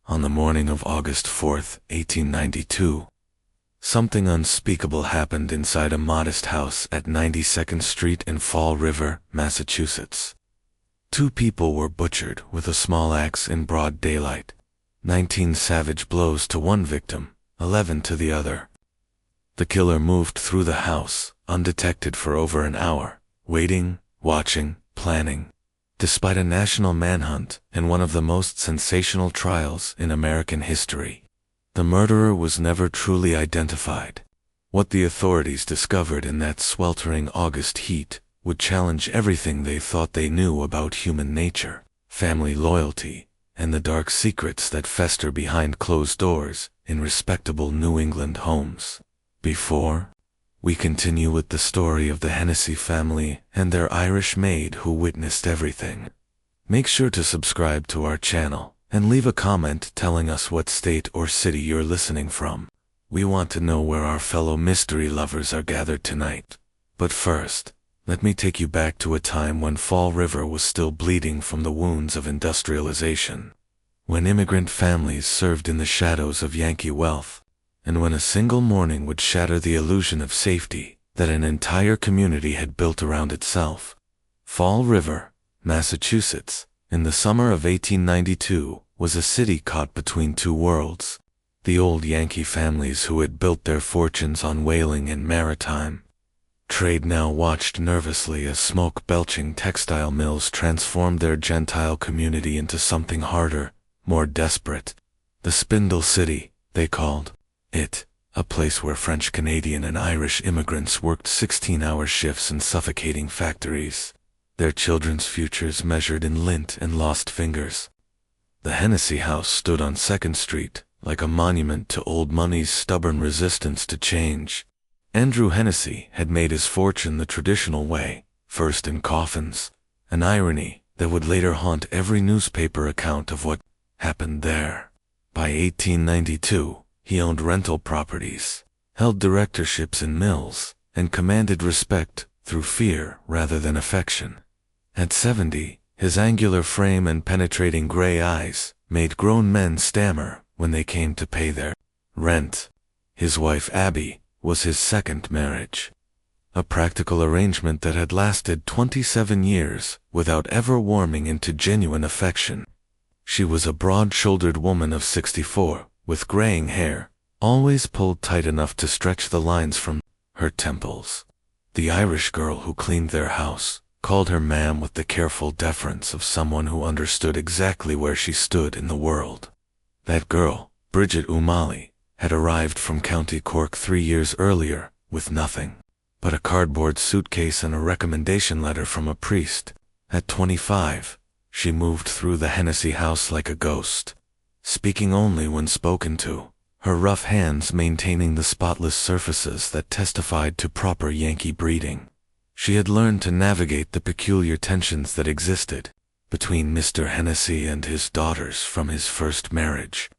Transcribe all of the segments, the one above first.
On the morning of August 4th, 1892, something unspeakable happened inside a modest house at 92nd Street in Fall River, Massachusetts. Two people were butchered with a small axe in broad daylight. 19 savage blows to one victim, 11 to the other. The killer moved through the house, undetected for over an hour, waiting, watching, planning. Despite a national manhunt and one of the most sensational trials in American history, the murderer was never truly identified. What the authorities discovered in that sweltering August heat would challenge everything they thought they knew about human nature, family loyalty, and the dark secrets that fester behind closed doors in respectable New England homes. Before we continue with the story of the Hennessy family and their Irish maid who witnessed everything, make sure to subscribe to our channel and leave a comment telling us what state or city you're listening from. We want to know where our fellow mystery lovers are gathered tonight. But first, let me take you back to a time when Fall River was still bleeding from the wounds of industrialization, when immigrant families served in the shadows of Yankee wealth, and when a single morning would shatter the illusion of safety that an entire community had built around itself. Fall River, Massachusetts, in the summer of 1892, was a city caught between two worlds. The old Yankee families who had built their fortunes on whaling and maritime trade now watched nervously as smoke-belching textile mills transformed their Gentile community into something harder, more desperate. The Spindle City, they called it, a place where French, Canadian, and Irish immigrants worked 16-hour shifts in suffocating factories, their children's futures measured in lint and lost fingers. The Hennessy house stood on 2nd Street, like a monument to old money's stubborn resistance to change. Andrew Hennessy had made his fortune the traditional way, first in coffins, an irony that would later haunt every newspaper account of what happened there. By 1892, he owned rental properties, held directorships in mills, and commanded respect through fear rather than affection. At 70, his angular frame and penetrating gray eyes made grown men stammer when they came to pay their rent. His wife Abby was his second marriage, a practical arrangement that had lasted 27 years without ever warming into genuine affection. She was a broad-shouldered woman of 64, with graying hair, always pulled tight enough to stretch the lines from her temples. The Irish girl who cleaned their house called her ma'am with the careful deference of someone who understood exactly where she stood in the world. That girl, Bridget O'Malley, had arrived from County Cork 3 years earlier with nothing but a cardboard suitcase and a recommendation letter from a priest. At 25, she moved through the Hennessy house like a ghost, speaking only when spoken to, her rough hands maintaining the spotless surfaces that testified to proper Yankee breeding. She had learned to navigate the peculiar tensions that existed between Mr. Hennessy and his daughters from his first marriage.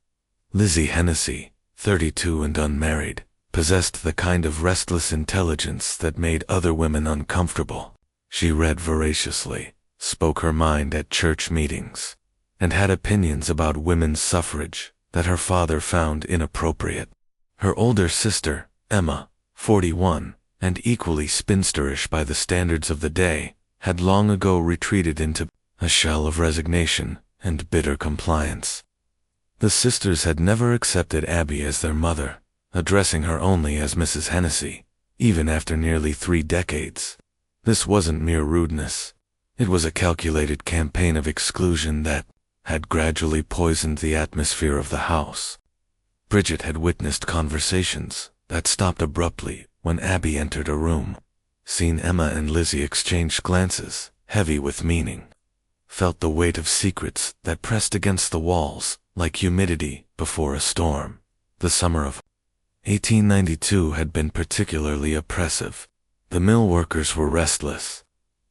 Lizzie Hennessy, 32 and unmarried, possessed the kind of restless intelligence that made other women uncomfortable. She read voraciously, spoke her mind at church meetings, and had opinions about women's suffrage that her father found inappropriate. Her older sister, Emma, 41, and equally spinsterish by the standards of the day, had long ago retreated into a shell of resignation and bitter compliance. The sisters had never accepted Abby as their mother, addressing her only as Mrs. Hennessy, even after nearly 3 decades. This wasn't mere rudeness. It was a calculated campaign of exclusion that had gradually poisoned the atmosphere of the house. Bridget had witnessed conversations that stopped abruptly when Abby entered a room, seen Emma and Lizzie exchange glances, heavy with meaning, felt the weight of secrets that pressed against the walls like humidity before a storm. The summer of 1892 had been particularly oppressive. The mill workers were restless.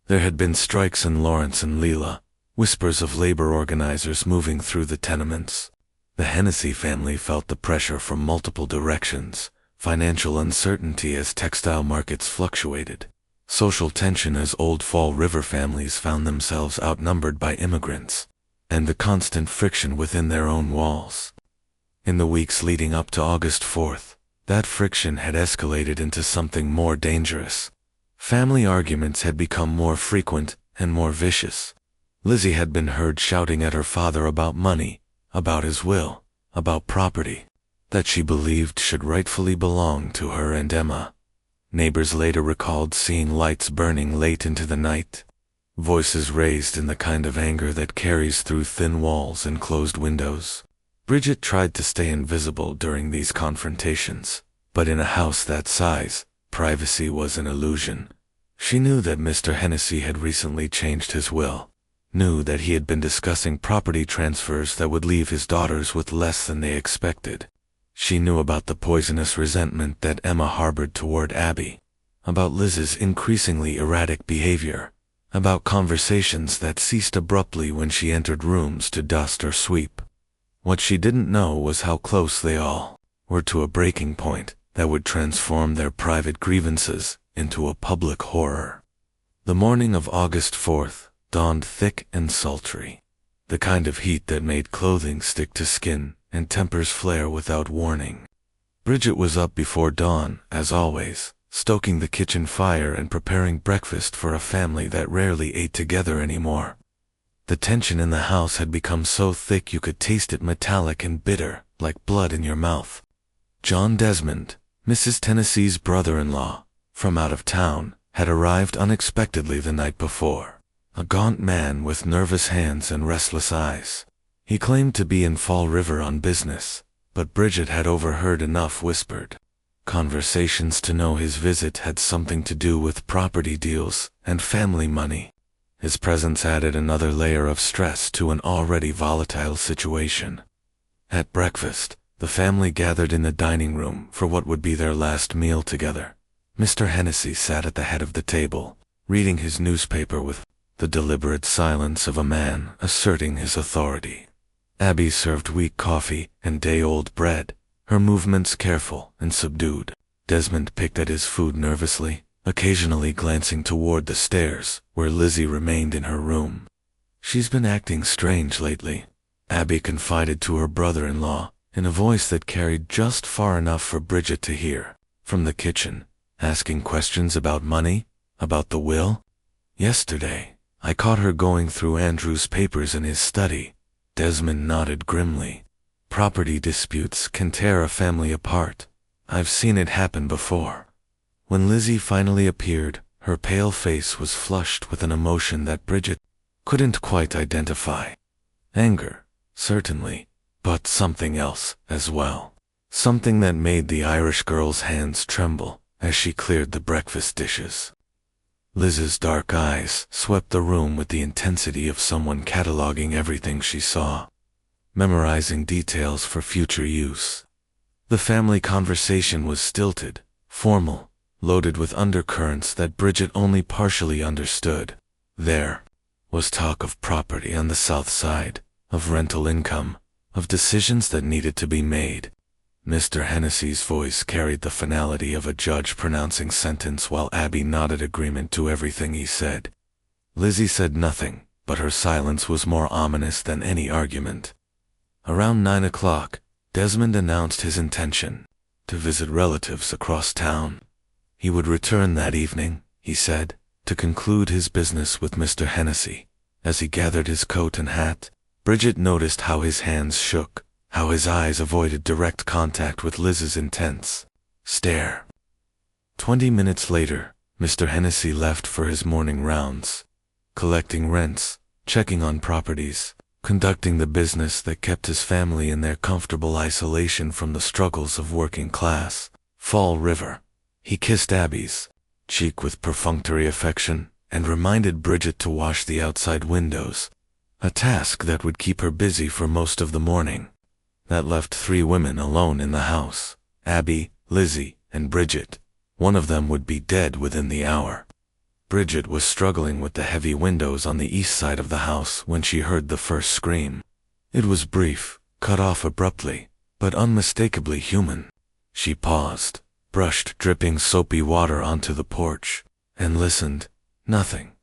There had been strikes in Lawrence and Leela, whispers of labor organizers moving through the tenements. The Hennessy family felt the pressure from multiple directions: financial uncertainty as textile markets fluctuated, social tension as old Fall River families found themselves outnumbered by immigrants, and the constant friction within their own walls. In the weeks leading up to August 4th, that friction had escalated into something more dangerous. Family arguments had become more frequent and more vicious. Lizzie had been heard shouting at her father about money, about his will, about property that she believed should rightfully belong to her and Emma. Neighbors later recalled seeing lights burning late into the night, voices raised in the kind of anger that carries through thin walls and closed windows. Bridget tried to stay invisible during these confrontations, but in a house that size, privacy was an illusion. She knew that Mr. Hennessy had recently changed his will, knew that he had been discussing property transfers that would leave his daughters with less than they expected. She knew about the poisonous resentment that Emma harbored toward Abby, about Liz's increasingly erratic behavior, about conversations that ceased abruptly when she entered rooms to dust or sweep. What she didn't know was how close they all were to a breaking point that would transform their private grievances into a public horror. The morning of August 4th dawned thick and sultry, the kind of heat that made clothing stick to skin and tempers flare without warning. Bridget was up before dawn, as always, stoking the kitchen fire and preparing breakfast for a family that rarely ate together anymore. The tension in the house had become so thick you could taste it metallic and bitter, like blood in your mouth. John Desmond, Mrs. Tennessee's brother-in-law, from out of town, had arrived unexpectedly the night before, a gaunt man with nervous hands and restless eyes. He claimed to be in Fall River on business, but Bridget had overheard enough whispered conversations to know his visit had something to do with property deals and family money. His presence added another layer of stress to an already volatile situation. At breakfast, the family gathered in the dining room for what would be their last meal together. Mr. Hennessy sat at the head of the table, reading his newspaper with the deliberate silence of a man asserting his authority. Abby served weak coffee and day-old bread, her movements careful and subdued. Desmond picked at his food nervously, occasionally glancing toward the stairs, where Lizzie remained in her room. "She's been acting strange lately," Abby confided to her brother-in-law, in a voice that carried just far enough for Bridget to hear. From the kitchen, asking questions about money, about the will. "Yesterday, I caught her going through Andrew's papers in his study." Desmond nodded grimly. "Property disputes can tear a family apart. I've seen it happen before." When Lizzie finally appeared, her pale face was flushed with an emotion that Bridget couldn't quite identify. Anger, certainly, but something else as well. Something that made the Irish girl's hands tremble as she cleared the breakfast dishes. Liz's dark eyes swept the room with the intensity of someone cataloging everything she saw, memorizing details for future use. The family conversation was stilted, formal, loaded with undercurrents that Bridget only partially understood. There was talk of property on the south side, of rental income, of decisions that needed to be made. Mr. Hennessy's voice carried the finality of a judge pronouncing sentence while Abby nodded agreement to everything he said. Lizzie said nothing, but her silence was more ominous than any argument. Around 9 o'clock, Desmond announced his intention to visit relatives across town. He would return that evening, he said, to conclude his business with Mr. Hennessy. As he gathered his coat and hat, Bridget noticed how his hands shook, how his eyes avoided direct contact with Liz's intense stare. 20 minutes later, Mr. Hennessy left for his morning rounds, collecting rents, checking on properties, conducting the business that kept his family in their comfortable isolation from the struggles of working class. Fall River. He kissed Abby's cheek with perfunctory affection and reminded Bridget to wash the outside windows, a task that would keep her busy for most of the morning. That left 3 women alone in the house, Abby, Lizzie, and Bridget. One of them would be dead within the hour. Bridget was struggling with the heavy windows on the east side of the house when she heard the first scream. It was brief, cut off abruptly, but unmistakably human. She paused, brushed dripping soapy water onto the porch, and listened. Nothing.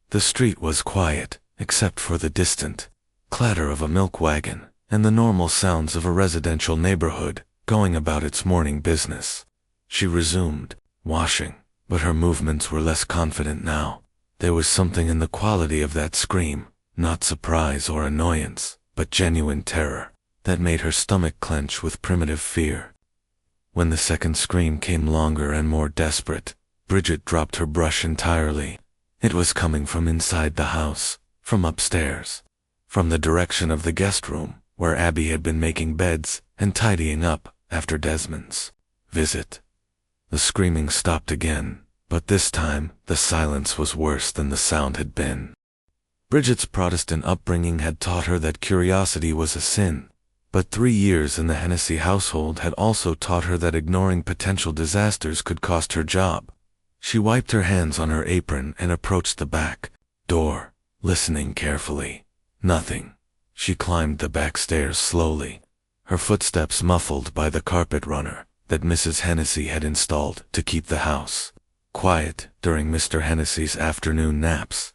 The street was quiet, except for the distant clatter of a milk wagon, and the normal sounds of a residential neighborhood going about its morning business. She resumed washing, but her movements were less confident now. There was something in the quality of that scream, not surprise or annoyance, but genuine terror, that made her stomach clench with primitive fear. When the second scream came longer and more desperate, Bridget dropped her brush entirely. It was coming from inside the house, from upstairs, from the direction of the guest room, where Abby had been making beds and tidying up after Desmond's visit. The screaming stopped again, but this time the silence was worse than the sound had been. Bridget's Protestant upbringing had taught her that curiosity was a sin, but 3 years in the Hennessy household had also taught her that ignoring potential disasters could cost her job. She wiped her hands on her apron and approached the back door, listening carefully. Nothing. She climbed the back stairs slowly, her footsteps muffled by the carpet runner that Mrs. Hennessy had installed to keep the house quiet during Mr. Hennessy's afternoon naps.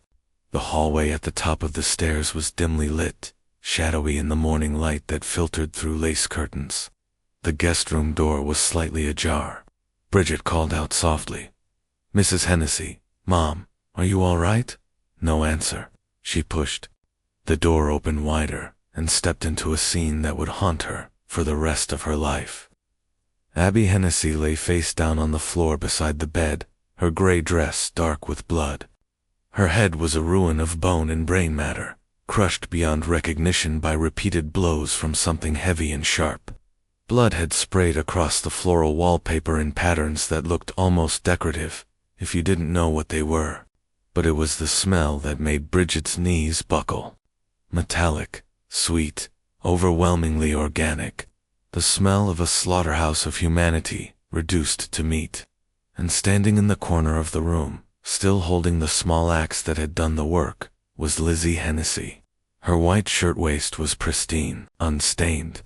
The hallway at the top of the stairs was dimly lit, shadowy in the morning light that filtered through lace curtains. The guest room door was slightly ajar. Bridget called out softly, "Mrs. Hennessy, Mom, are you all right?" No answer. She pushed the door open wider and stepped into a scene that would haunt her for the rest of her life. Abby Hennessy lay face down on the floor beside the bed, her gray dress dark with blood. Her head was a ruin of bone and brain matter, crushed beyond recognition by repeated blows from something heavy and sharp. Blood had sprayed across the floral wallpaper in patterns that looked almost decorative, if you didn't know what they were. But it was the smell that made Bridget's knees buckle. Metallic, sweet, overwhelmingly organic. The smell of a slaughterhouse of humanity, reduced to meat. And standing in the corner of the room, still holding the small axe that had done the work, was Lizzie Hennessy. Her white shirtwaist was pristine, unstained.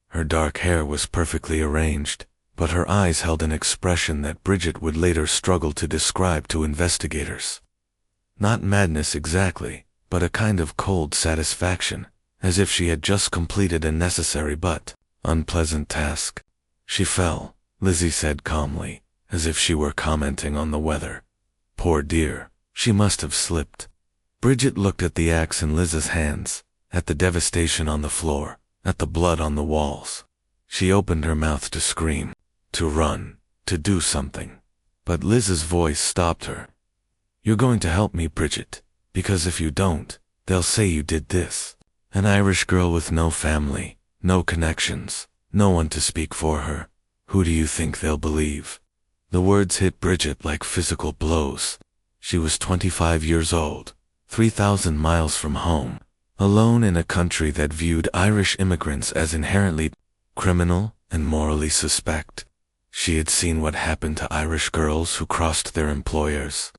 Her dark hair was perfectly arranged, but her eyes held an expression that Bridget would later struggle to describe to investigators. Not madness exactly, but a kind of cold satisfaction, as if she had just completed a necessary but unpleasant task. "She fell," Lizzie said calmly, as if she were commenting on the weather. "Poor dear, she must have slipped." Bridget looked at the axe in Liz's hands, at the devastation on the floor, at the blood on the walls. She opened her mouth to scream, to run, to do something. But Liz's voice stopped her. "You're going to help me, Bridget, because if you don't, they'll say you did this. An Irish girl with no family, no connections, no one to speak for her. Who do you think they'll believe?" The words hit Bridget like physical blows. She was 25 years old, 3,000 miles from home, alone in a country that viewed Irish immigrants as inherently criminal and morally suspect. She had seen what happened to Irish girls who crossed their employers.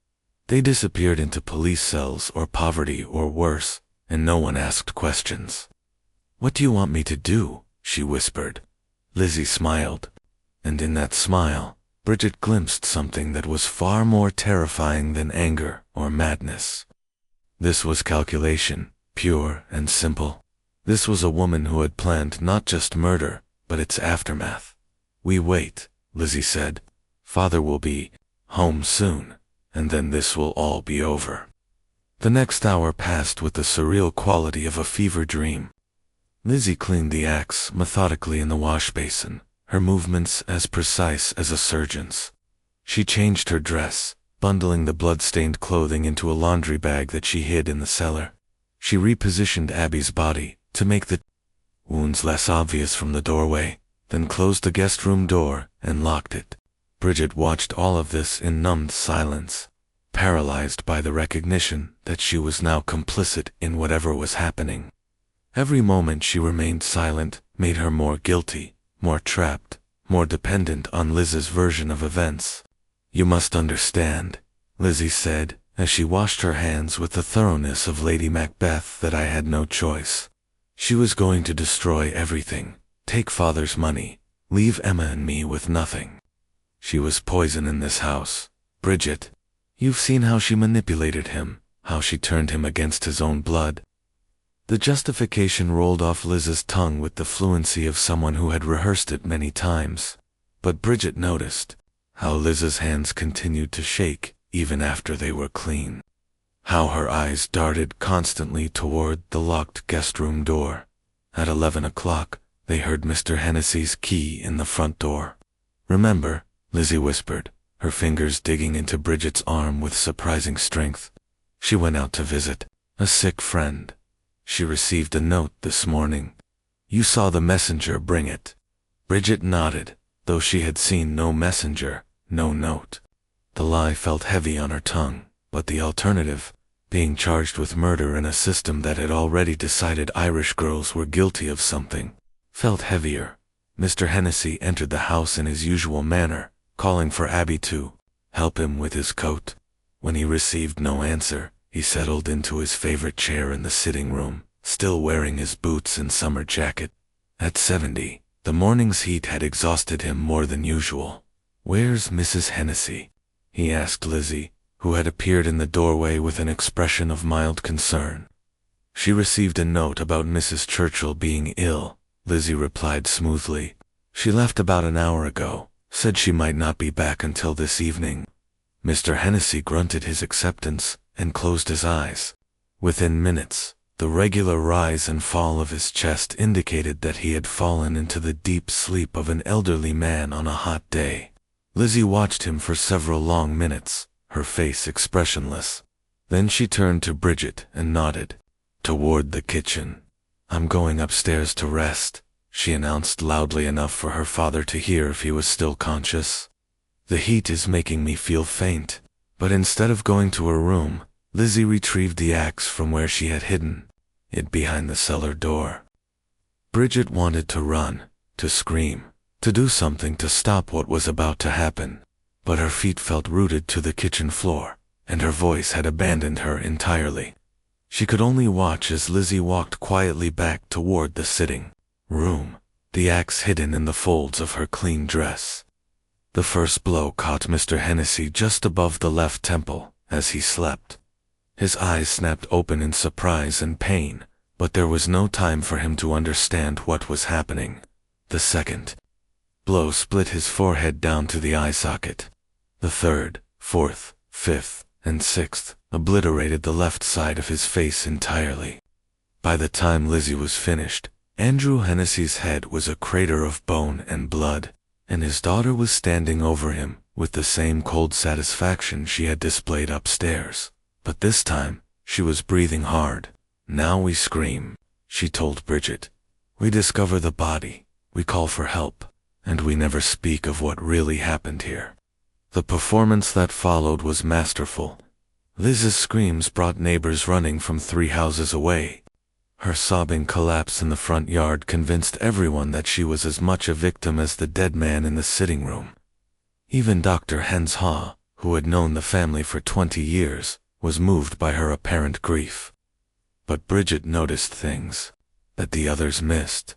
They disappeared into police cells or poverty or worse, and no one asked questions. "What do you want me to do?" she whispered. Lizzie smiled, and in that smile, Bridget glimpsed something that was far more terrifying than anger or madness. This was calculation, pure and simple. This was a woman who had planned not just murder, but its aftermath. "We wait," Lizzie said. "Father will be home soon, and then this will all be over." The next hour passed with the surreal quality of a fever dream. Lizzie cleaned the axe methodically in the wash basin, her movements as precise as a surgeon's. She changed her dress, bundling the blood-stained clothing into a laundry bag that she hid in the cellar. She repositioned Abby's body to make the wounds less obvious from the doorway, then closed the guest room door and locked it. Bridget watched all of this in numbed silence, paralyzed by the recognition that she was now complicit in whatever was happening. Every moment she remained silent made her more guilty, more trapped, more dependent on Liz's version of events. "You must understand," Lizzie said, as she washed her hands with the thoroughness of Lady Macbeth, "that I had no choice. She was going to destroy everything, take Father's money, leave Emma and me with nothing. She was poison in this house. Bridget, you've seen how she manipulated him, how she turned him against his own blood." The justification rolled off Liz's tongue with the fluency of someone who had rehearsed it many times. But Bridget noticed how Liz's hands continued to shake even after they were clean. How her eyes darted constantly toward the locked guest room door. At 11 o'clock, they heard Mr. Hennessy's key in the front door. "Remember," Lizzie whispered, her fingers digging into Bridget's arm with surprising strength. "She went out to visit a sick friend. She received a note this morning. You saw the messenger bring it." Bridget nodded, though she had seen no messenger, no note. The lie felt heavy on her tongue, but the alternative, being charged with murder in a system that had already decided Irish girls were guilty of something, felt heavier. Mr. Hennessy entered the house in his usual manner, calling for Abby to help him with his coat. When he received no answer, he settled into his favorite chair in the sitting room, still wearing his boots and summer jacket. At 70, the morning's heat had exhausted him more than usual. "Where's Mrs. Hennessy?" he asked Lizzie, who had appeared in the doorway with an expression of mild concern. "She received a note about Mrs. Churchill being ill," Lizzie replied smoothly. "She left about an hour ago, said she might not be back until this evening." Mr. Hennessy grunted his acceptance and closed his eyes. Within minutes, the regular rise and fall of his chest indicated that he had fallen into the deep sleep of an elderly man on a hot day. Lizzie watched him for several long minutes, her face expressionless. Then she turned to Bridget and nodded toward the kitchen. "I'm going upstairs to rest," she announced loudly enough for her father to hear if he was still conscious. "The heat is making me feel faint." But instead of going to her room, Lizzie retrieved the axe from where she had hidden it behind the cellar door. Bridget wanted to run, to scream, to do something to stop what was about to happen, but her feet felt rooted to the kitchen floor, and her voice had abandoned her entirely. She could only watch as Lizzie walked quietly back toward the sitting room, the axe hidden in the folds of her clean dress. The first blow caught Mr. Hennessy just above the left temple as he slept. His eyes snapped open in surprise and pain, but there was no time for him to understand what was happening. The second blow split his forehead down to the eye socket. The third, fourth, fifth, and sixth obliterated the left side of his face entirely. By the time Lizzie was finished, Andrew Hennessy's head was a crater of bone and blood, and his daughter was standing over him with the same cold satisfaction she had displayed upstairs. But this time, she was breathing hard. "Now we scream," she told Bridget. "We discover the body, we call for help, and we never speak of what really happened here." The performance that followed was masterful. Liz's screams brought neighbors running from 3 houses away. Her sobbing collapse in the front yard convinced everyone that she was as much a victim as the dead man in the sitting room. Even Dr. Henshaw, who had known the family for 20 years, was moved by her apparent grief. But Bridget noticed things that the others missed.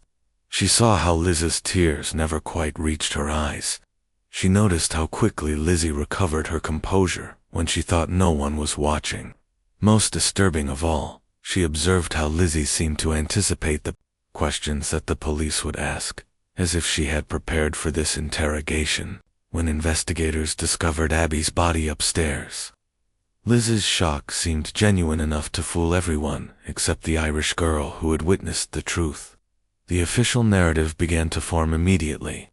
She saw how Liz's tears never quite reached her eyes. She noticed how quickly Lizzie recovered her composure when she thought no one was watching. Most disturbing of all, she observed how Lizzie seemed to anticipate the questions that the police would ask, as if she had prepared for this interrogation when investigators discovered Abby's body upstairs. Liz's shock seemed genuine enough to fool everyone except the Irish girl who had witnessed the truth. The official narrative began to form immediately.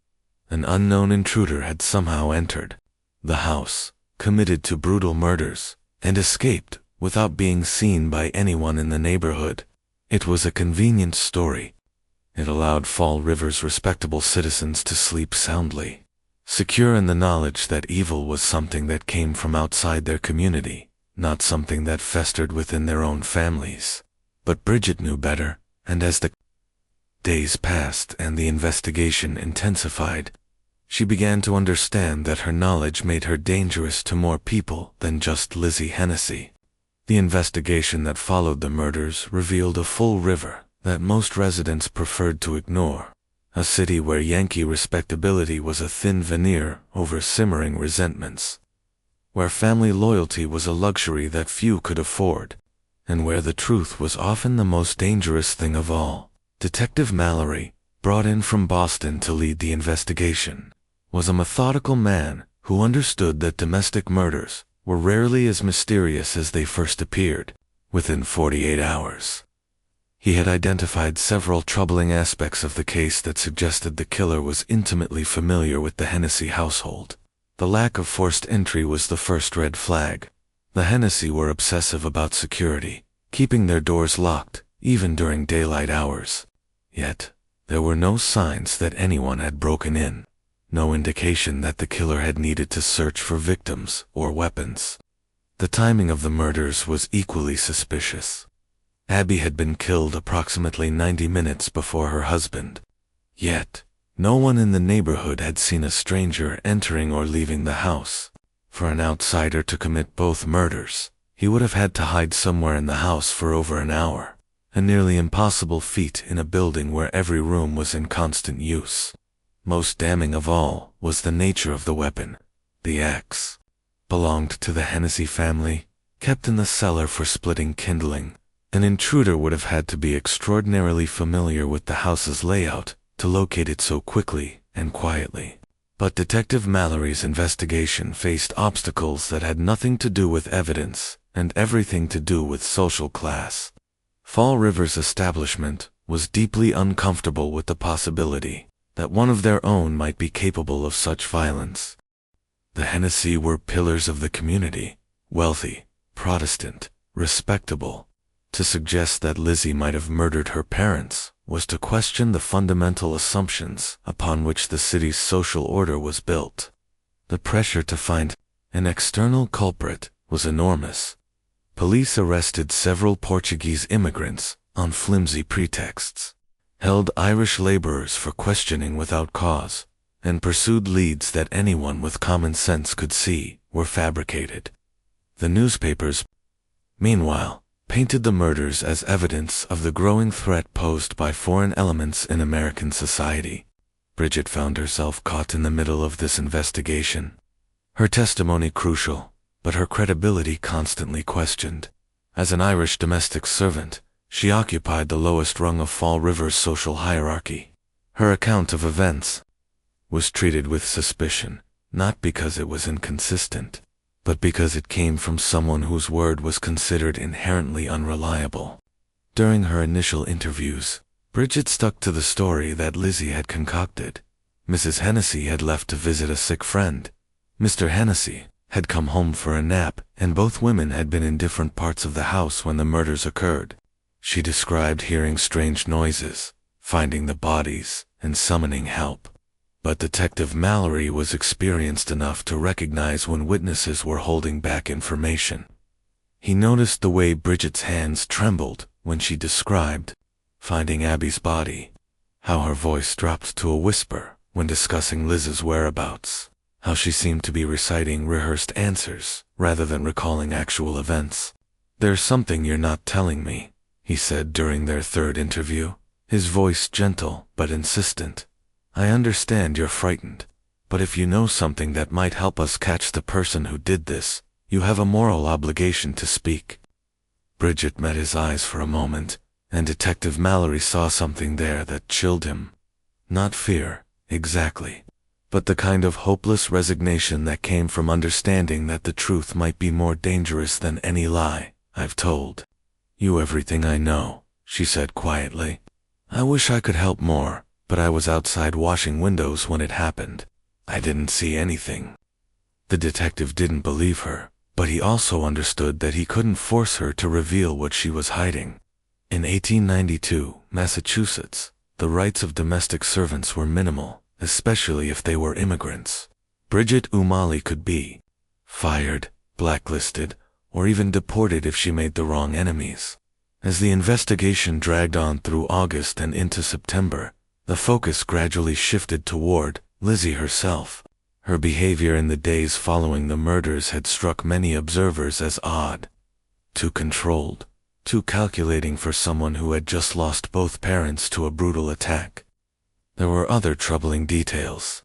An unknown intruder had somehow entered the house, committed 2 brutal murders, and escaped without being seen by anyone in the neighborhood. It was a convenient story. It allowed Fall River's respectable citizens to sleep soundly, secure in the knowledge that evil was something that came from outside their community, not something that festered within their own families. But Bridget knew better, and as the days passed and the investigation intensified, she began to understand that her knowledge made her dangerous to more people than just Lizzie Hennessy. The investigation that followed the murders revealed a Fall River that most residents preferred to ignore, a city where Yankee respectability was a thin veneer over simmering resentments, where family loyalty was a luxury that few could afford, and where the truth was often the most dangerous thing of all. Detective Mallory, brought in from Boston to lead the investigation, was a methodical man who understood that domestic murders were rarely as mysterious as they first appeared. Within 48 hours, he had identified several troubling aspects of the case that suggested the killer was intimately familiar with the Hennessy household. The lack of forced entry was the first red flag. The Hennessy were obsessive about security, keeping their doors locked, even during daylight hours. Yet, there were no signs that anyone had broken in. No indication that the killer had needed to search for victims or weapons. The timing of the murders was equally suspicious. Abby had been killed approximately 90 minutes before her husband. Yet, no one in the neighborhood had seen a stranger entering or leaving the house. For an outsider to commit both murders, he would have had to hide somewhere in the house for over an hour, a nearly impossible feat in a building where every room was in constant use. Most damning of all was the nature of the weapon. The axe belonged to the Hennessy family, kept in the cellar for splitting kindling. An intruder would have had to be extraordinarily familiar with the house's layout to locate it so quickly and quietly. But Detective Mallory's investigation faced obstacles that had nothing to do with evidence and everything to do with social class. Fall River's establishment was deeply uncomfortable with the possibility that one of their own might be capable of such violence. The Hennessy were pillars of the community, wealthy, Protestant, respectable. To suggest that Lizzie might have murdered her parents was to question the fundamental assumptions upon which the city's social order was built. The pressure to find an external culprit was enormous. Police arrested several Portuguese immigrants on flimsy pretexts, held Irish laborers for questioning without cause, and pursued leads that anyone with common sense could see were fabricated. The newspapers, meanwhile, painted the murders as evidence of the growing threat posed by foreign elements in American society. Bridget found herself caught in the middle of this investigation. Her testimony crucial, but her credibility constantly questioned. As an Irish domestic servant, she occupied the lowest rung of Fall River's social hierarchy. Her account of events was treated with suspicion, not because it was inconsistent, but because it came from someone whose word was considered inherently unreliable. During her initial interviews, Bridget stuck to the story that Lizzie had concocted. Mrs. Hennessy had left to visit a sick friend. Mr. Hennessy had come home for a nap, and both women had been in different parts of the house when the murders occurred. She described hearing strange noises, finding the bodies, and summoning help. But Detective Mallory was experienced enough to recognize when witnesses were holding back information. He noticed the way Bridget's hands trembled when she described finding Abby's body, how her voice dropped to a whisper when discussing Liz's whereabouts, how she seemed to be reciting rehearsed answers rather than recalling actual events. "There's something you're not telling me," he said during their third interview, his voice gentle but insistent. "I understand you're frightened, but if you know something that might help us catch the person who did this, you have a moral obligation to speak." Bridget met his eyes for a moment, and Detective Mallory saw something there that chilled him. Not fear, exactly, but the kind of hopeless resignation that came from understanding that the truth might be more dangerous than any lie. "I've told you everything I know," she said quietly. "I wish I could help more, but I was outside washing windows when it happened. I didn't see anything." The detective didn't believe her, but he also understood that he couldn't force her to reveal what she was hiding. In 1892, Massachusetts, the rights of domestic servants were minimal, especially if they were immigrants. Bridget O'Malley could be fired, blacklisted, or even deported if she made the wrong enemies. As the investigation dragged on through August and into September, the focus gradually shifted toward Lizzie herself. Her behavior in the days following the murders had struck many observers as odd. Too controlled, too calculating for someone who had just lost both parents to a brutal attack. There were other troubling details.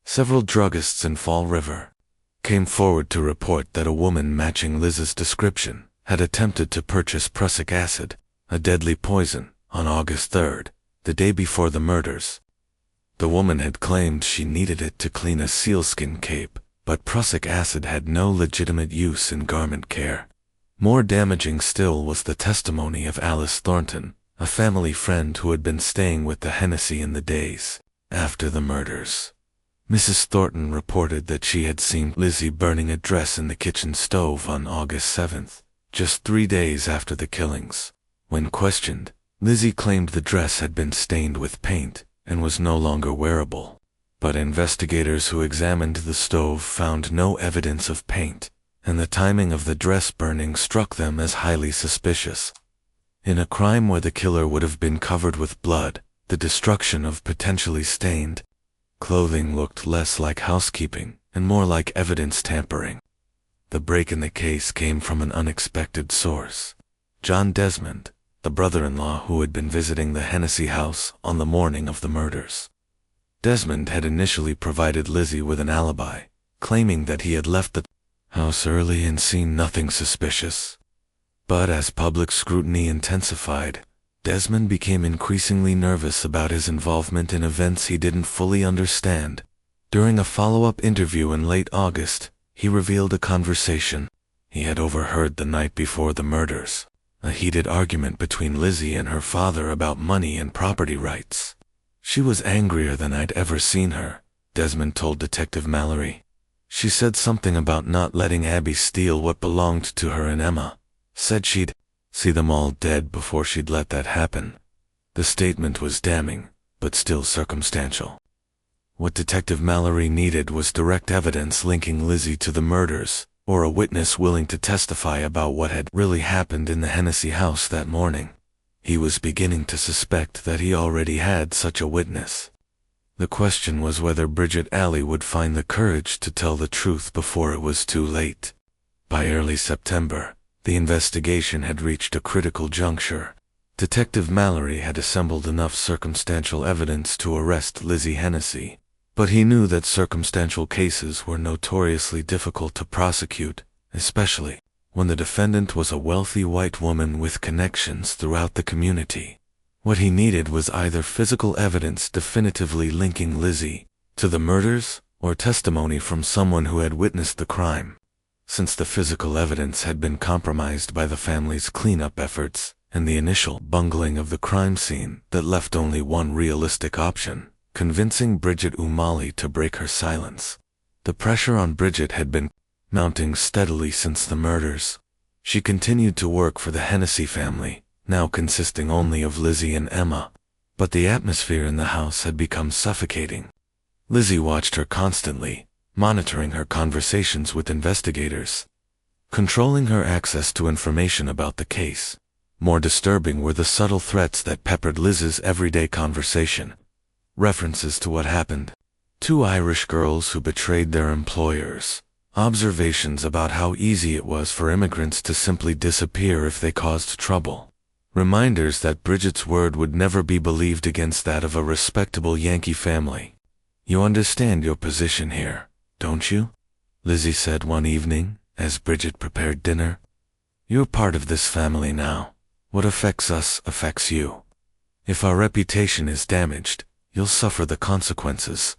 Several druggists in Fall River came forward to report that a woman matching Liz's description had attempted to purchase prussic acid, a deadly poison, on August 3rd, the day before the murders. The woman had claimed she needed it to clean a sealskin cape, but prussic acid had no legitimate use in garment care. More damaging still was the testimony of Alice Thornton, a family friend who had been staying with the Hennessy in the days after the murders. Mrs. Thornton reported that she had seen Lizzie burning a dress in the kitchen stove on August 7th, just 3 days after the killings. When questioned, Lizzie claimed the dress had been stained with paint and was no longer wearable. But investigators who examined the stove found no evidence of paint, and the timing of the dress burning struck them as highly suspicious. In a crime where the killer would have been covered with blood, the destruction of potentially stained clothing looked less like housekeeping and more like evidence tampering. The break in the case came from an unexpected source. John Desmond, the brother-in-law who had been visiting the Hennessy house on the morning of the murders. Desmond had initially provided Lizzie with an alibi, claiming that he had left the house early and seen nothing suspicious. But as public scrutiny intensified, Desmond became increasingly nervous about his involvement in events he didn't fully understand. During a follow-up interview in late August, he revealed a conversation he had overheard the night before the murders, a heated argument between Lizzie and her father about money and property rights. She was angrier than I'd ever seen her, Desmond told Detective Mallory. She said something about not letting Abby steal what belonged to her and Emma. Said she'd see them all dead before she'd let that happen. The statement was damning, but still circumstantial. What Detective Mallory needed was direct evidence linking Lizzie to the murders, or a witness willing to testify about what had really happened in the Hennessy house that morning. He was beginning to suspect that he already had such a witness. The question was whether Bridget Alley would find the courage to tell the truth before it was too late. By early September, the investigation had reached a critical juncture. Detective Mallory had assembled enough circumstantial evidence to arrest Lizzie Hennessy, but he knew that circumstantial cases were notoriously difficult to prosecute, especially when the defendant was a wealthy white woman with connections throughout the community. What he needed was either physical evidence definitively linking Lizzie to the murders, or testimony from someone who had witnessed the crime. Since the physical evidence had been compromised by the family's cleanup efforts and the initial bungling of the crime scene that left only one realistic option, convincing Bridget O'Malley to break her silence. The pressure on Bridget had been mounting steadily since the murders. She continued to work for the Hennessy family, now consisting only of Lizzie and Emma, but the atmosphere in the house had become suffocating. Lizzie watched her constantly, monitoring her conversations with investigators, controlling her access to information about the case. More disturbing were the subtle threats that peppered Liz's everyday conversation. References to what happened, 2 Irish girls who betrayed their employers, observations about how easy it was for immigrants to simply disappear if they caused trouble, reminders that Bridget's word would never be believed against that of a respectable Yankee family. "You understand your position here, don't you?" Lizzie said one evening, as Bridget prepared dinner. "You're part of this family now. What affects us affects you. If our reputation is damaged, you'll suffer the consequences."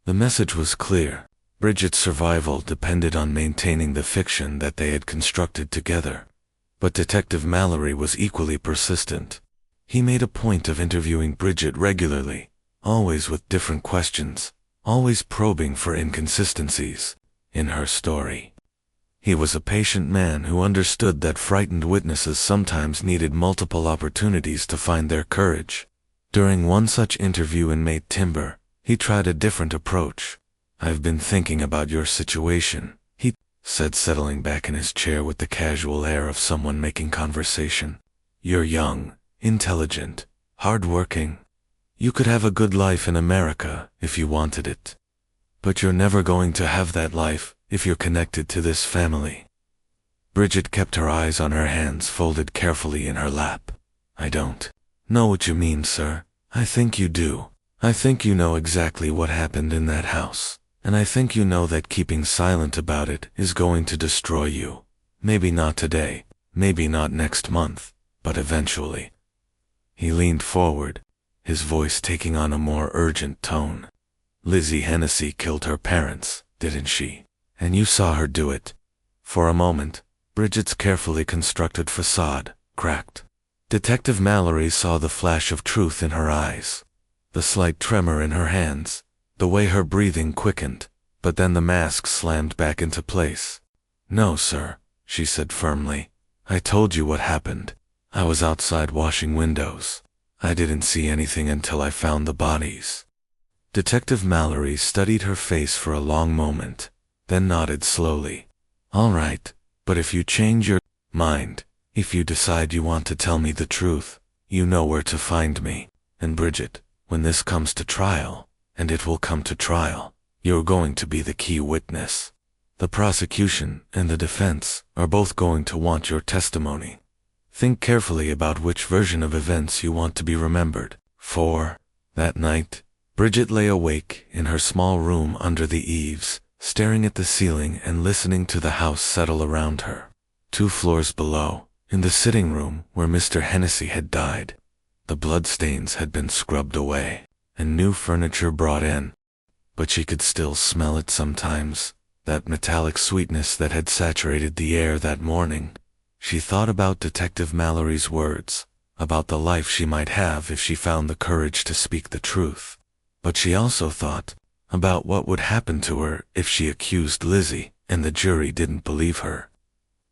The message was clear. Bridget's survival depended on maintaining the fiction that they had constructed together. But Detective Mallory was equally persistent. He made a point of interviewing Bridget regularly, always with different questions, always probing for inconsistencies in her story. He was a patient man who understood that frightened witnesses sometimes needed multiple opportunities to find their courage. During one such interview in May Timber, he tried a different approach. "I've been thinking about your situation," he said, settling back in his chair with the casual air of someone making conversation. "You're young, intelligent, hard-working. You could have a good life in America if you wanted it. But you're never going to have that life if you're connected to this family." Bridget kept her eyes on her hands folded carefully in her lap. "I don't know what you mean, sir. I think you do. I think you know exactly what happened in that house, and I think you know that keeping silent about it is going to destroy you. Maybe not today, Maybe not next month, but eventually. He leaned forward, his voice taking on a more urgent tone. Lizzie Hennessy killed her parents, didn't she? And you saw her do it. For a moment, Bridget's carefully constructed facade cracked. Detective Mallory saw the flash of truth in her eyes, the slight tremor in her hands, the way her breathing quickened, but then the mask slammed back into place. "No, sir," she said firmly. "I told you what happened. I was outside washing windows. I didn't see anything until I found the bodies." Detective Mallory studied her face for a long moment, then nodded slowly. "All right, but if you change your mind, if you decide you want to tell me the truth, you know where to find me. And Bridget, when this comes to trial, and it will come to trial, you're going to be the key witness. The prosecution and the defense are both going to want your testimony. Think carefully about which version of events you want to be remembered." That night, Bridget lay awake in her small room under the eaves, staring at the ceiling and listening to the house settle around her. 2 floors below, in the sitting room where Mr. Hennessy had died, the bloodstains had been scrubbed away and new furniture brought in. But she could still smell it sometimes, that metallic sweetness that had saturated the air that morning. She thought about Detective Mallory's words, about the life she might have if she found the courage to speak the truth. But she also thought about what would happen to her if she accused Lizzie and the jury didn't believe her.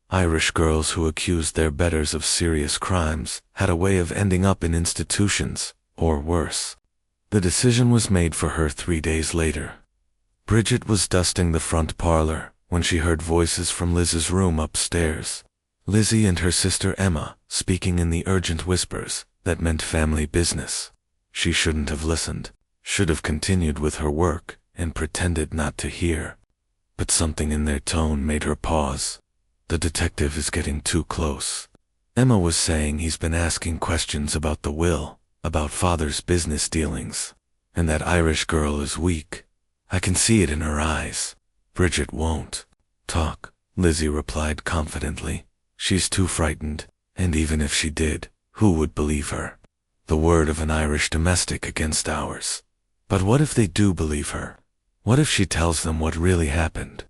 Irish girls who accused their betters of serious crimes had a way of ending up in institutions, or worse. The decision was made for her 3 days later. Bridget was dusting the front parlor when she heard voices from Liz's room upstairs. Lizzie and her sister Emma speaking in the urgent whispers that meant family business. She shouldn't have listened, should have continued with her work and pretended not to hear. But something in their tone made her pause. "The detective is getting too close." Emma was saying he's been asking questions about the will, about father's business dealings, and that Irish girl is weak. "I can see it in her eyes." "Bridget won't talk," Lizzie replied confidently. "She's too frightened, and even if she did, who would believe her? The word of an Irish domestic against ours. But what if they do believe her? What if she tells them what really happened?"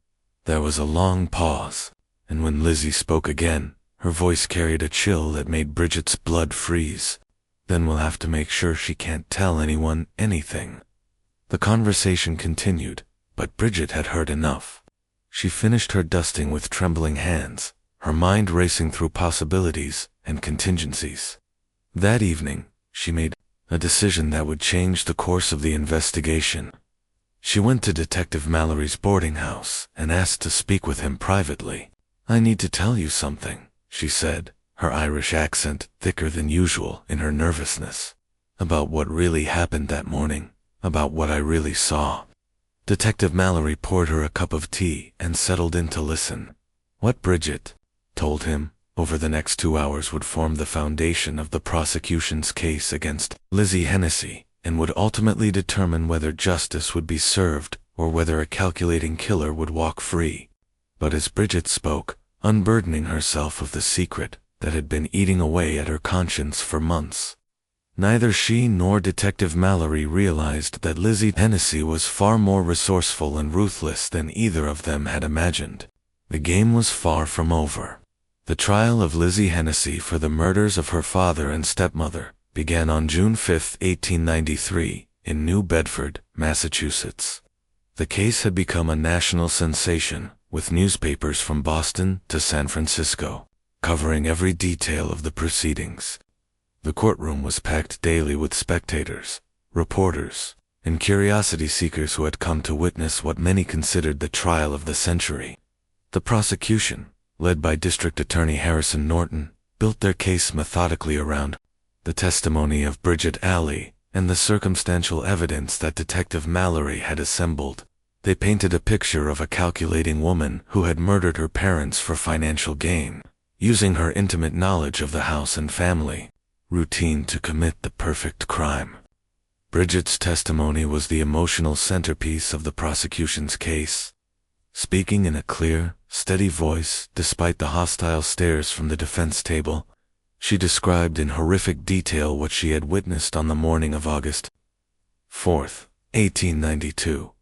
There was a long pause, and when Lizzie spoke again, her voice carried a chill that made Bridget's blood freeze. "Then we'll have to make sure she can't tell anyone anything." The conversation continued, but Bridget had heard enough. She finished her dusting with trembling hands, her mind racing through possibilities and contingencies. That evening, she made a decision that would change the course of the investigation. She went to Detective Mallory's boarding house and asked to speak with him privately. "I need to tell you something," she said, her Irish accent thicker than usual in her nervousness. "About what really happened that morning, about what I really saw." Detective Mallory poured her a cup of tea and settled in to listen. What Bridget told him over the next 2 hours would form the foundation of the prosecution's case against Lizzie Hennessy and would ultimately determine whether justice would be served or whether a calculating killer would walk free. But as Bridget spoke, unburdening herself of the secret that had been eating away at her conscience for months, neither she nor Detective Mallory realized that Lizzie Hennessy was far more resourceful and ruthless than either of them had imagined. The game was far from over. The trial of Lizzie Hennessy for the murders of her father and stepmother began on June 5, 1893, in New Bedford, Massachusetts. The case had become a national sensation, with newspapers from Boston to San Francisco covering every detail of the proceedings. The courtroom was packed daily with spectators, reporters, and curiosity seekers who had come to witness what many considered the trial of the century. The prosecution, led by District Attorney Harrison Norton, built their case methodically around the testimony of Bridget Alley and the circumstantial evidence that Detective Mallory had assembled. They painted a picture of a calculating woman who had murdered her parents for financial gain, using her intimate knowledge of the house and family routine to commit the perfect crime. Bridget's testimony was the emotional centerpiece of the prosecution's case. Speaking in a clear, steady voice, despite the hostile stares from the defense table. She described in horrific detail what she had witnessed on the morning of August 4th, 1892.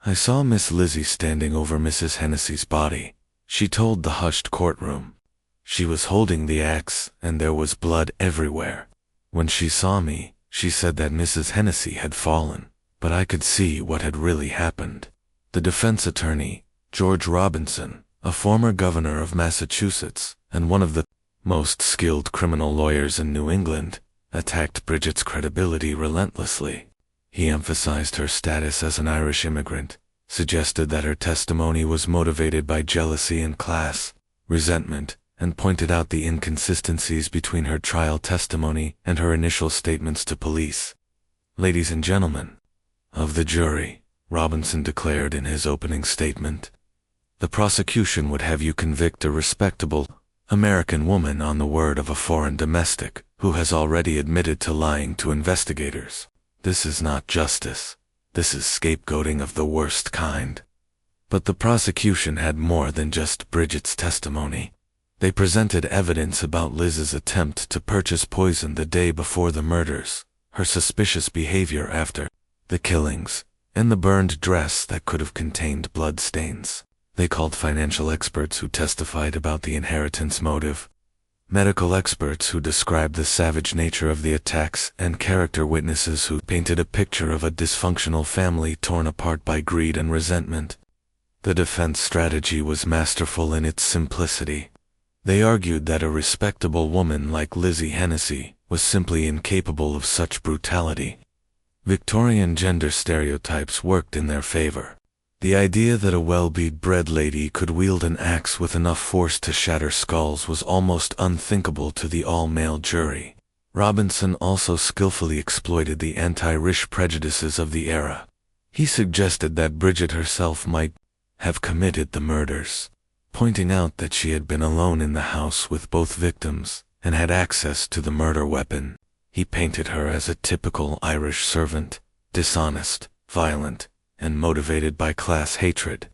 I saw Miss Lizzie standing over Mrs. Hennessy's body, she told the hushed courtroom. She was holding the axe, and there was blood everywhere. When she saw me, she said that Mrs. Hennessy had fallen, but I could see what had really happened. The defense attorney, George Robinson, a former governor of Massachusetts, and one of the most skilled criminal lawyers in New England, attacked Bridget's credibility relentlessly. He emphasized her status as an Irish immigrant, suggested that her testimony was motivated by jealousy and class resentment, and pointed out the inconsistencies between her trial testimony and her initial statements to police. Ladies and gentlemen of the jury, Robinson declared in his opening statement, the prosecution would have you convict a respectable American woman on the word of a foreign domestic who has already admitted to lying to investigators. This is not justice. This is scapegoating of the worst kind. But the prosecution had more than just Bridget's testimony. They presented evidence about Liz's attempt to purchase poison the day before the murders, her suspicious behavior after the killings, and the burned dress that could have contained blood stains. They called financial experts who testified about the inheritance motive, medical experts who described the savage nature of the attacks, and character witnesses who painted a picture of a dysfunctional family torn apart by greed and resentment. The defense strategy was masterful in its simplicity. They argued that a respectable woman like Lizzie Hennessy was simply incapable of such brutality. Victorian gender stereotypes worked in their favor. The idea that a well-bred lady could wield an axe with enough force to shatter skulls was almost unthinkable to the all-male jury. Robinson also skillfully exploited the anti-Irish prejudices of the era. He suggested that Bridget herself might have committed the murders, pointing out that she had been alone in the house with both victims and had access to the murder weapon. He painted her as a typical Irish servant, dishonest, violent, and motivated by class hatred.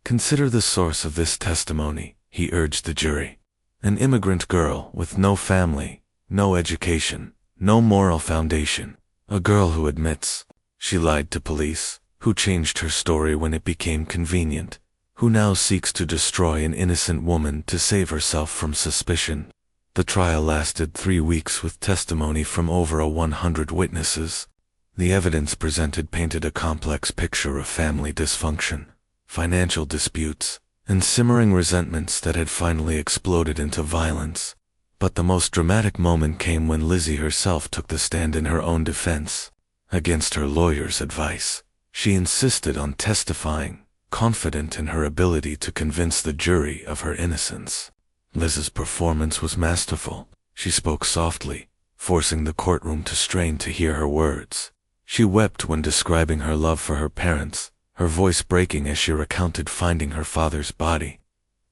Consider the source of this testimony, he urged the jury. An immigrant girl with no family, no education, no moral foundation. A girl who admits she lied to police, who changed her story when it became convenient, who now seeks to destroy an innocent woman to save herself from suspicion. The trial lasted 3 weeks with testimony from over 100 witnesses. The evidence presented painted a complex picture of family dysfunction, financial disputes, and simmering resentments that had finally exploded into violence. But the most dramatic moment came when Lizzie herself took the stand in her own defense. Against her lawyer's advice, she insisted on testifying, confident in her ability to convince the jury of her innocence. Liz's performance was masterful. She spoke softly, forcing the courtroom to strain to hear her words. She wept when describing her love for her parents, her voice breaking as she recounted finding her father's body.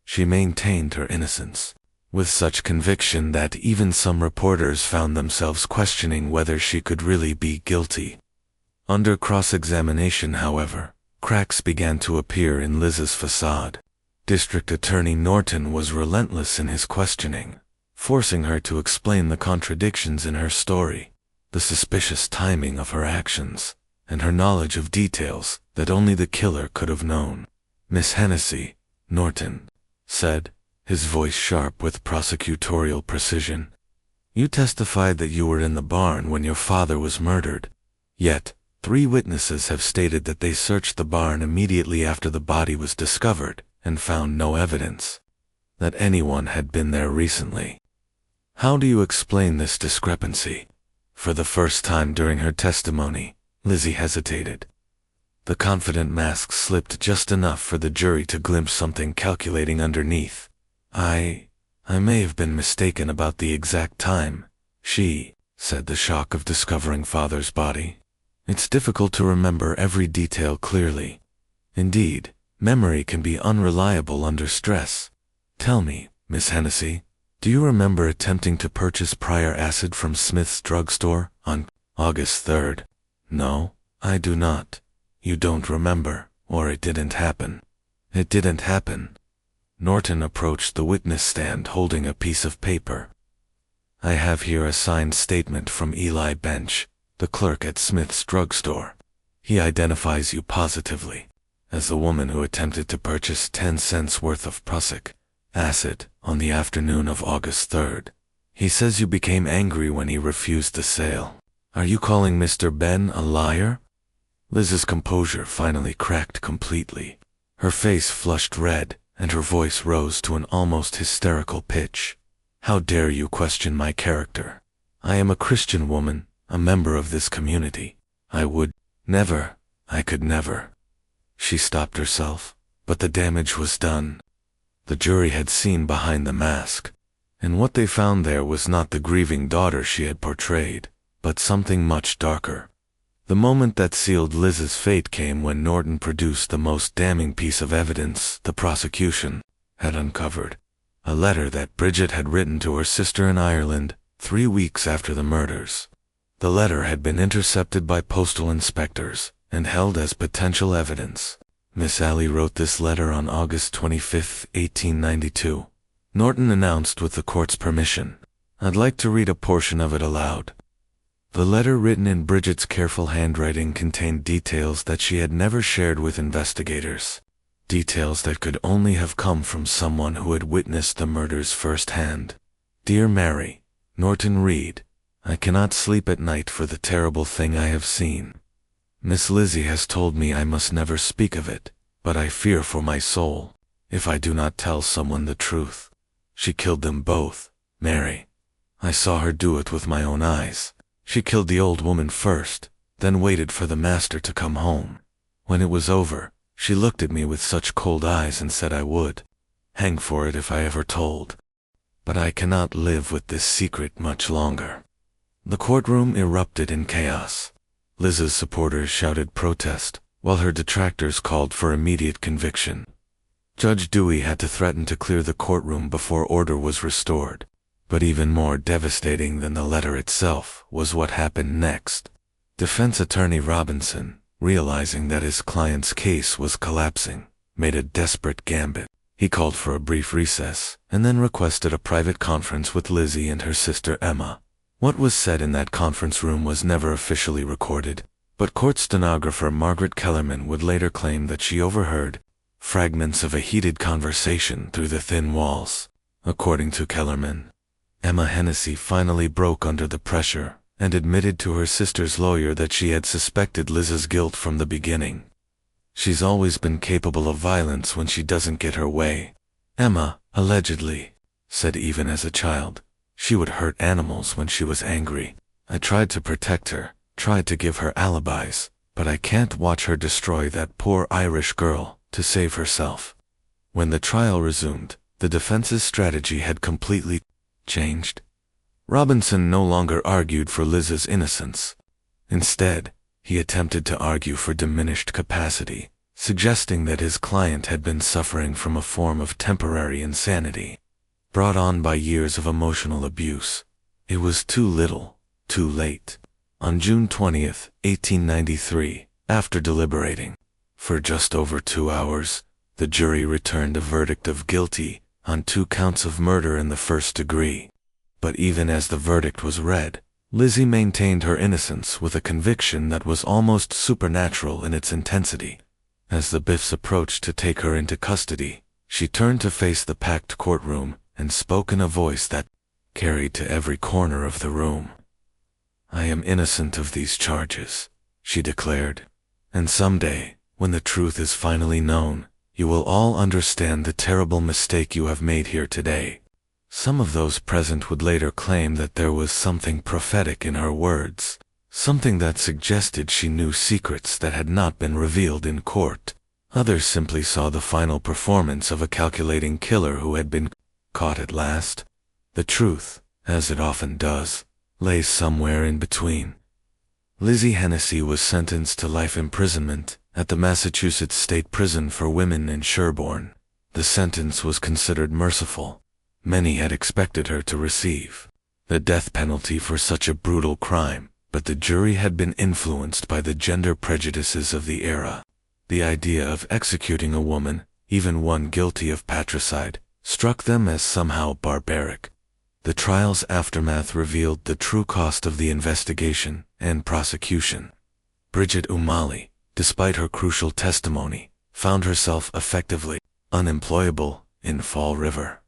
She maintained her innocence, with such conviction that even some reporters found themselves questioning whether she could really be guilty. Under cross-examination, however, cracks began to appear in Liz's facade. District Attorney Norton was relentless in his questioning, forcing her to explain the contradictions in her story, the suspicious timing of her actions, and her knowledge of details that only the killer could have known. Miss Hennessy, Norton said, his voice sharp with prosecutorial precision, you testified that you were in the barn when your father was murdered. Yet, 3 witnesses have stated that they searched the barn immediately after the body was discovered and found no evidence that anyone had been there recently. How do you explain this discrepancy? For the first time during her testimony, Lizzie hesitated. The confident mask slipped just enough for the jury to glimpse something calculating underneath. I may have been mistaken about the exact time, she said, the shock of discovering father's body. It's difficult to remember every detail clearly. Indeed, memory can be unreliable under stress. Tell me, Miss Hennessy, do you remember attempting to purchase prior acid from Smith's drugstore on August 3rd? No, I do not. You don't remember, or it didn't happen. It didn't happen. Norton approached the witness stand holding a piece of paper. I have here a signed statement from Eli Bench, the clerk at Smith's drugstore. He identifies you positively as the woman who attempted to purchase 10 cents worth of prussic acid on the afternoon of August 3rd. He says you became angry when he refused the sale. Are you calling Mr. Ben a liar? Liz's composure finally cracked completely. Her face flushed red, and her voice rose to an almost hysterical pitch. How dare you question my character? I am a Christian woman, a member of this community. I could never. She stopped herself, but the damage was done. The jury had seen behind the mask, and what they found there was not the grieving daughter she had portrayed, but something much darker. The moment that sealed Liz's fate came when Norton produced the most damning piece of evidence the prosecution had uncovered. A letter that Bridget had written to her sister in Ireland 3 weeks after the murders. The letter had been intercepted by postal inspectors and held as potential evidence. Miss Allie wrote this letter on August 25, 1892. Norton announced with the court's permission, I'd like to read a portion of it aloud. The letter, written in Bridget's careful handwriting, contained details that she had never shared with investigators. Details that could only have come from someone who had witnessed the murders firsthand. Dear Mary, Norton read, I cannot sleep at night for the terrible thing I have seen. Miss Lizzie has told me I must never speak of it, but I fear for my soul, if I do not tell someone the truth. She killed them both, Mary. I saw her do it with my own eyes. She killed the old woman first, then waited for the master to come home. When it was over, she looked at me with such cold eyes and said I would hang for it if I ever told. But I cannot live with this secret much longer. The courtroom erupted in chaos. Liz's supporters shouted protest, while her detractors called for immediate conviction. Judge Dewey had to threaten to clear the courtroom before order was restored. But even more devastating than the letter itself was what happened next. Defense attorney Robinson, realizing that his client's case was collapsing, made a desperate gambit. He called for a brief recess, and then requested a private conference with Lizzie and her sister Emma. What was said in that conference room was never officially recorded, but court stenographer Margaret Kellerman would later claim that she overheard fragments of a heated conversation through the thin walls. According to Kellerman, Emma Hennessy finally broke under the pressure and admitted to her sister's lawyer that she had suspected Liz's guilt from the beginning. She's always been capable of violence when she doesn't get her way. Emma, allegedly, said even as a child, she would hurt animals when she was angry. I tried to protect her, tried to give her alibis, but I can't watch her destroy that poor Irish girl to save herself. When the trial resumed, the defense's strategy had completely changed. Robinson no longer argued for Liz's innocence. Instead, he attempted to argue for diminished capacity, suggesting that his client had been suffering from a form of temporary insanity, brought on by years of emotional abuse. It was too little, too late. On June 20, 1893, after deliberating for just over 2 hours, the jury returned a verdict of guilty on 2 counts of murder in the first degree. But even as the verdict was read, Lizzie maintained her innocence with a conviction that was almost supernatural in its intensity. As the Biffs approached to take her into custody, she turned to face the packed courtroom and spoke in a voice that carried to every corner of the room. I am innocent of these charges, she declared, and someday, when the truth is finally known, you will all understand the terrible mistake you have made here today. Some of those present would later claim that there was something prophetic in her words, something that suggested she knew secrets that had not been revealed in court. Others simply saw the final performance of a calculating killer who had been caught at last. The truth, as it often does, lay somewhere in between. Lizzie Hennessy was sentenced to life imprisonment at the Massachusetts State Prison for Women in Sherborne. The sentence was considered merciful. Many had expected her to receive the death penalty for such a brutal crime, but the jury had been influenced by the gender prejudices of the era. The idea of executing a woman, even one guilty of patricide, struck them as somehow barbaric. The trial's aftermath revealed the true cost of the investigation and prosecution. Bridget O'Malley, despite her crucial testimony, found herself effectively unemployable in Fall River.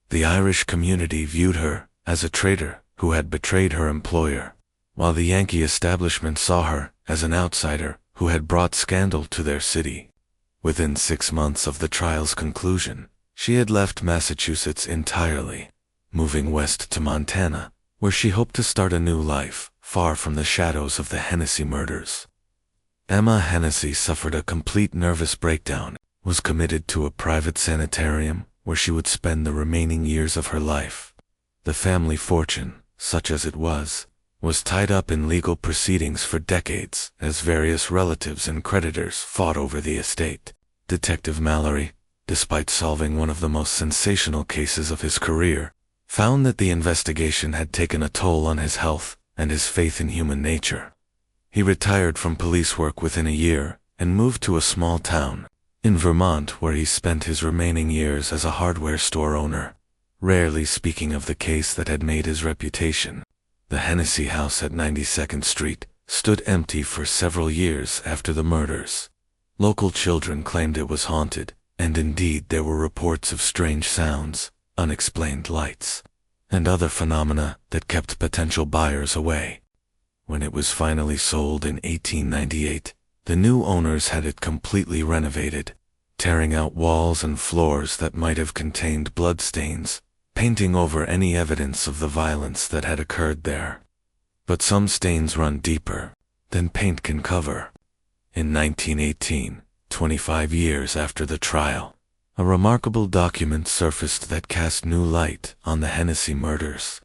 The Irish community viewed her as a traitor who had betrayed her employer, while the Yankee establishment saw her as an outsider who had brought scandal to their city. Within 6 months of the trial's conclusion, she had left Massachusetts entirely, moving west to Montana, where she hoped to start a new life, far from the shadows of the Hennessy murders. Emma Hennessy suffered a complete nervous breakdown, was committed to a private sanitarium, where she would spend the remaining years of her life. The family fortune, such as it was tied up in legal proceedings for decades, as various relatives and creditors fought over the estate. Detective Mallory, despite solving one of the most sensational cases of his career, found that the investigation had taken a toll on his health and his faith in human nature. He retired from police work within a year and moved to a small town in Vermont, where he spent his remaining years as a hardware store owner, rarely speaking of the case that had made his reputation. The Hennessy house at 92nd Street stood empty for several years after the murders. Local children claimed it was haunted, and indeed there were reports of strange sounds, unexplained lights, and other phenomena that kept potential buyers away. When it was finally sold in 1898, the new owners had it completely renovated, tearing out walls and floors that might have contained bloodstains, painting over any evidence of the violence that had occurred there. But some stains run deeper than paint can cover. In 1918, 25 years after the trial, a remarkable document surfaced that cast new light on the Hennessy murders.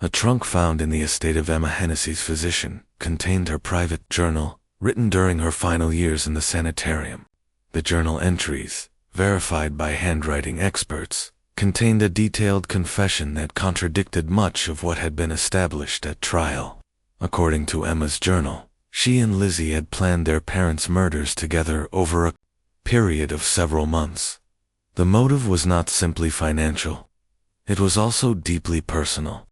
A trunk found in the estate of Emma Hennessy's physician contained her private journal, written during her final years in the sanitarium. The journal entries, verified by handwriting experts, contained a detailed confession that contradicted much of what had been established at trial. According to Emma's journal, she and Lizzie had planned their parents' murders together over a period of several months. The motive was not simply financial. It was also deeply personal.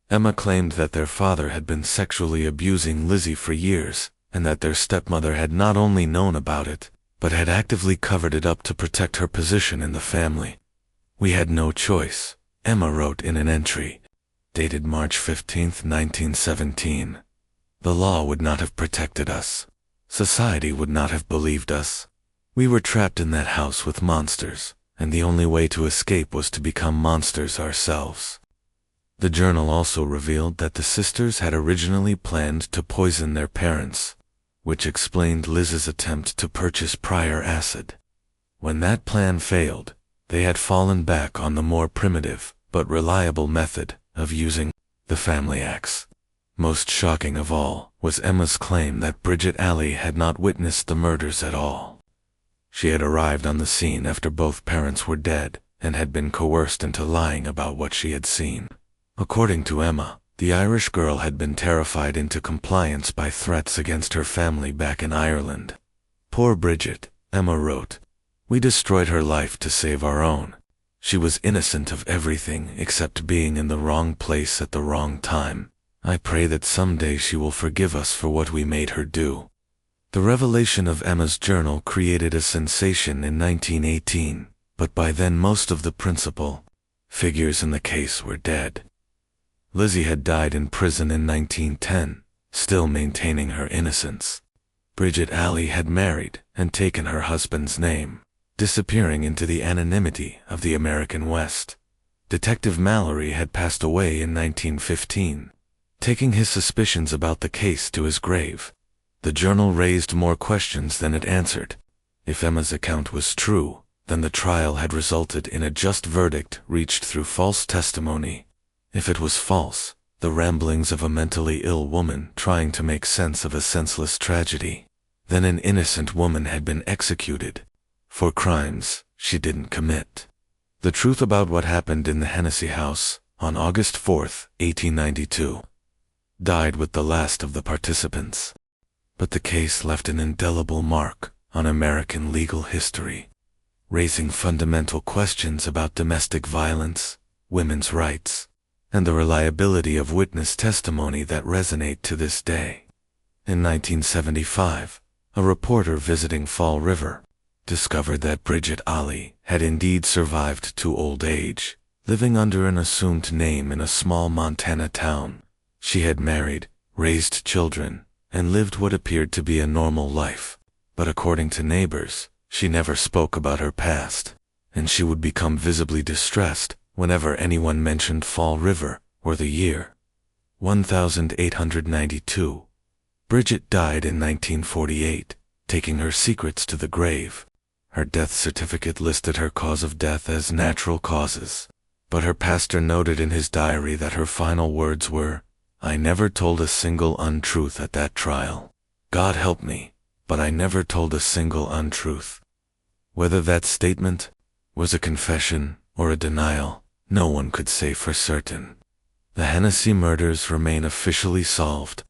Emma claimed that their father had been sexually abusing Lizzie for years, and that their stepmother had not only known about it, but had actively covered it up to protect her position in the family. "We had no choice," Emma wrote in an entry, dated March 15, 1917. "The law would not have protected us. Society would not have believed us. We were trapped in that house with monsters, and the only way to escape was to become monsters ourselves." The journal also revealed that the sisters had originally planned to poison their parents, which explained Liz's attempt to purchase prior acid. When that plan failed, they had fallen back on the more primitive but reliable method of using the family axe. Most shocking of all was Emma's claim that Bridget Alley had not witnessed the murders at all. She had arrived on the scene after both parents were dead and had been coerced into lying about what she had seen. According to Emma, the Irish girl had been terrified into compliance by threats against her family back in Ireland. "Poor Bridget," Emma wrote. "We destroyed her life to save our own. She was innocent of everything except being in the wrong place at the wrong time. I pray that someday she will forgive us for what we made her do." The revelation of Emma's journal created a sensation in 1918, but by then most of the principal figures in the case were dead. Lizzie had died in prison in 1910, still maintaining her innocence. Bridget Alley had married and taken her husband's name, disappearing into the anonymity of the American West. Detective Mallory had passed away in 1915, taking his suspicions about the case to his grave. The journal raised more questions than it answered. If Emma's account was true, then the trial had resulted in a just verdict reached through false testimony. If it was false, the ramblings of a mentally ill woman trying to make sense of a senseless tragedy, then an innocent woman had been executed for crimes she didn't commit. The truth about what happened in the Hennessy house on August 4, 1892, died with the last of the participants. But the case left an indelible mark on American legal history. raising fundamental questions about domestic violence, women's rights, and the reliability of witness testimony that resonate to this day. In 1975, a reporter visiting Fall River discovered that Bridget Ali had indeed survived to old age, living under an assumed name in a small Montana town. She had married, raised children, and lived what appeared to be a normal life. But according to neighbors, she never spoke about her past, and she would become visibly distressed whenever anyone mentioned Fall River or the year 1892. Bridget died in 1948, taking her secrets to the grave. Her death certificate listed her cause of death as natural causes, but her pastor noted in his diary that her final words were, "I never told a single untruth at that trial. God help me, but I never told a single untruth." Whether that statement was a confession or a denial, no one could say for certain. The Hennessy murders remain officially solved.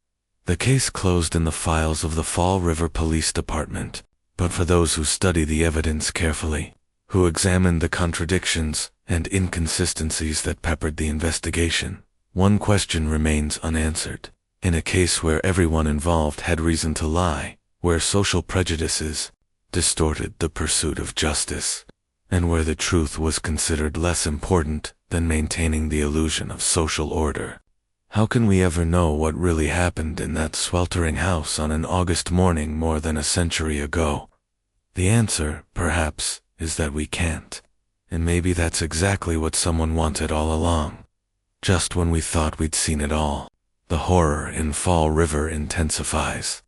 The case closed in the files of the Fall River Police Department, but for those who study the evidence carefully, who examine the contradictions and inconsistencies that peppered the investigation, one question remains unanswered. In a case where everyone involved had reason to lie, where social prejudices distorted the pursuit of justice, and where the truth was considered less important than maintaining the illusion of social order, how can we ever know what really happened in that sweltering house on an August morning more than a century ago? The answer, perhaps, is that we can't. And maybe that's exactly what someone wanted all along. Just when we thought we'd seen it all, the horror in Fall River intensifies.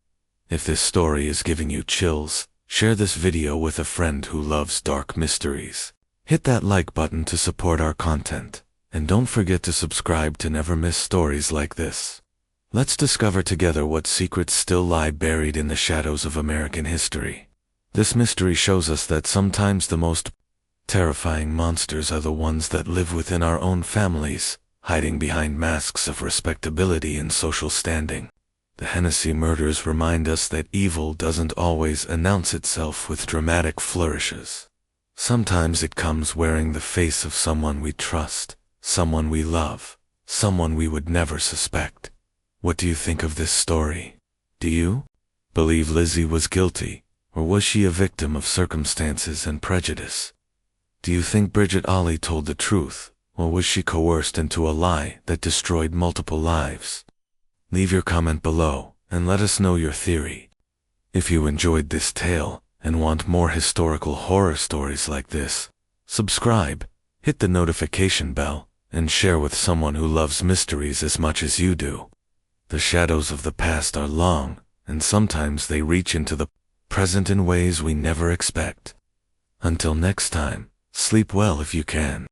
If this story is giving you chills, share this video with a friend who loves dark mysteries. Hit that like button to support our content. And don't forget to subscribe to never miss stories like this. Let's discover together what secrets still lie buried in the shadows of American history. This mystery shows us that sometimes the most terrifying monsters are the ones that live within our own families, hiding behind masks of respectability and social standing. The Hennessy murders remind us that evil doesn't always announce itself with dramatic flourishes. Sometimes it comes wearing the face of someone we trust, someone we love, someone we would never suspect. What do you think of this story? Do you believe Lizzie was guilty, or was she a victim of circumstances and prejudice? Do you think Bridget Ali told the truth, or was she coerced into a lie that destroyed multiple lives? Leave your comment below, and let us know your theory. If you enjoyed this tale, and want more historical horror stories like this, subscribe, hit the notification bell, and share with someone who loves mysteries as much as you do. The shadows of the past are long, and sometimes they reach into the present in ways we never expect. Until next time, sleep well if you can.